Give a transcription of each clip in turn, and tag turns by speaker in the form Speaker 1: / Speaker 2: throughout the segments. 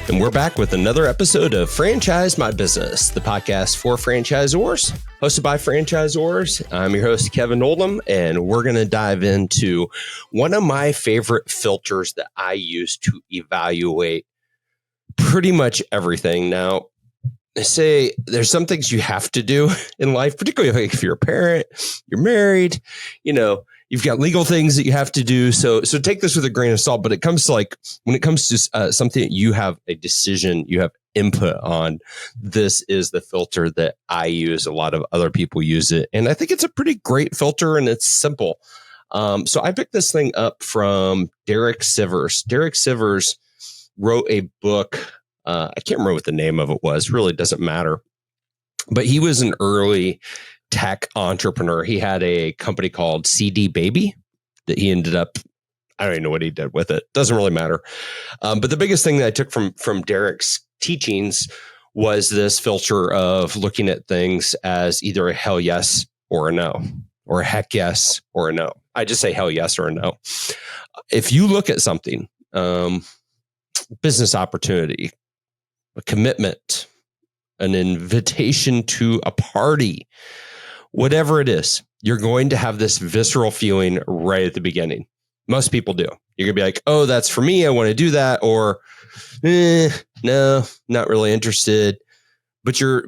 Speaker 1: And we're back with another episode of Franchise My Business, the podcast for franchisors, hosted by franchisors. I'm your host, Kevin Oldham, and we're going to dive into one of my favorite filters that I use to evaluate pretty much everything. Now, I say there's some things you have to do in life, particularly if you're a parent, you're married, you've got legal things that you have to do. So take this with a grain of salt. But it comes to when it comes to something that you have a decision, you have input on, this is the filter that I use. A lot of other people use it. And I think it's a pretty great filter and it's simple. So I picked this thing up from Derek Sivers. Derek Sivers wrote a book. I can't remember what the name of it was. Really doesn't matter. But he was an early tech entrepreneur. He had a company called CD Baby that he ended up, I don't even know what he did with it. Doesn't really matter. But the biggest thing that I took from Derek's teachings was this filter of looking at things as either a hell yes or a no, or a heck yes or a no. I just say hell yes or a no. If you look at something, business opportunity, a commitment, an invitation to a party, whatever it is, you're going to have this visceral feeling right at the beginning. Most people do. You're going to be like, oh, that's for me. I want to do that. Or, no, not really interested. But you're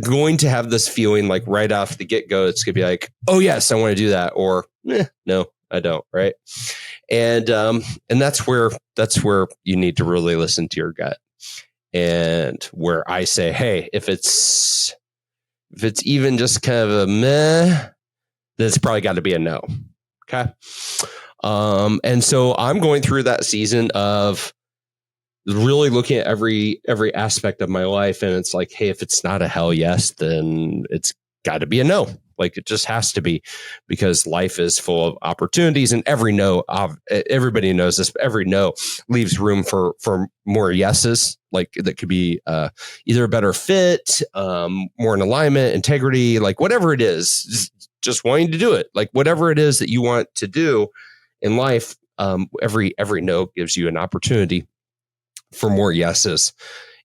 Speaker 1: going to have this feeling like right off the get-go. It's going to be like, oh, yes, I want to do that. Or, no, I don't. Right. And that's where you need to really listen to your gut. And where I say, hey, if it's even just kind of a meh, then it's probably got to be a no. Okay. And so I'm going through that season of really looking at every aspect of my life. And it's like, hey, if it's not a hell yes, then it's got to be a no. Like it just has to be, because life is full of opportunities, and every no, everybody knows this, but every no leaves room for more yeses. Like that could be either a better fit, more in alignment, integrity, like whatever it is, just wanting to do it. Like whatever it is that you want to do in life, every no gives you an opportunity for more yeses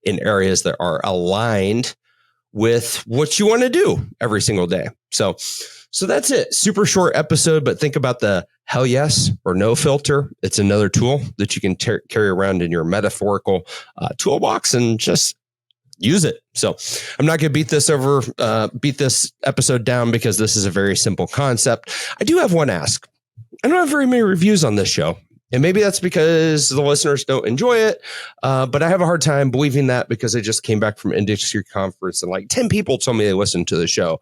Speaker 1: in areas that are aligned with what you want to do every single day. So that's it. Super short episode, but think about the hell yes or no filter. It's another tool that you can carry around in your metaphorical toolbox and just use it. So I'm not going to beat this episode down, because this is a very simple concept. I do have one ask. I don't have very many reviews on this show. And maybe that's because the listeners don't enjoy it. But I have a hard time believing that, because I just came back from industry conference and like 10 people told me they listened to the show.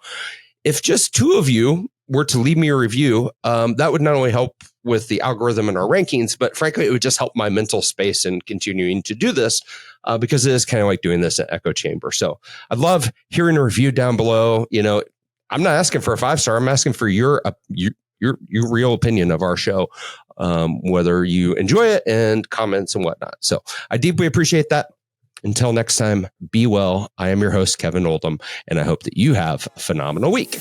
Speaker 1: If just 2 of you were to leave me a review, that would not only help with the algorithm and our rankings, but frankly, it would just help my mental space in continuing to do this, because it is kind of like doing this at echo chamber. So I'd love hearing a review down below. I'm not asking for a 5-star. I'm asking for your real opinion of our show, whether you enjoy it, and comments and whatnot. So I deeply appreciate that. Until next time, be well. I am your host, Kevin Oldham, and I hope that you have a phenomenal week.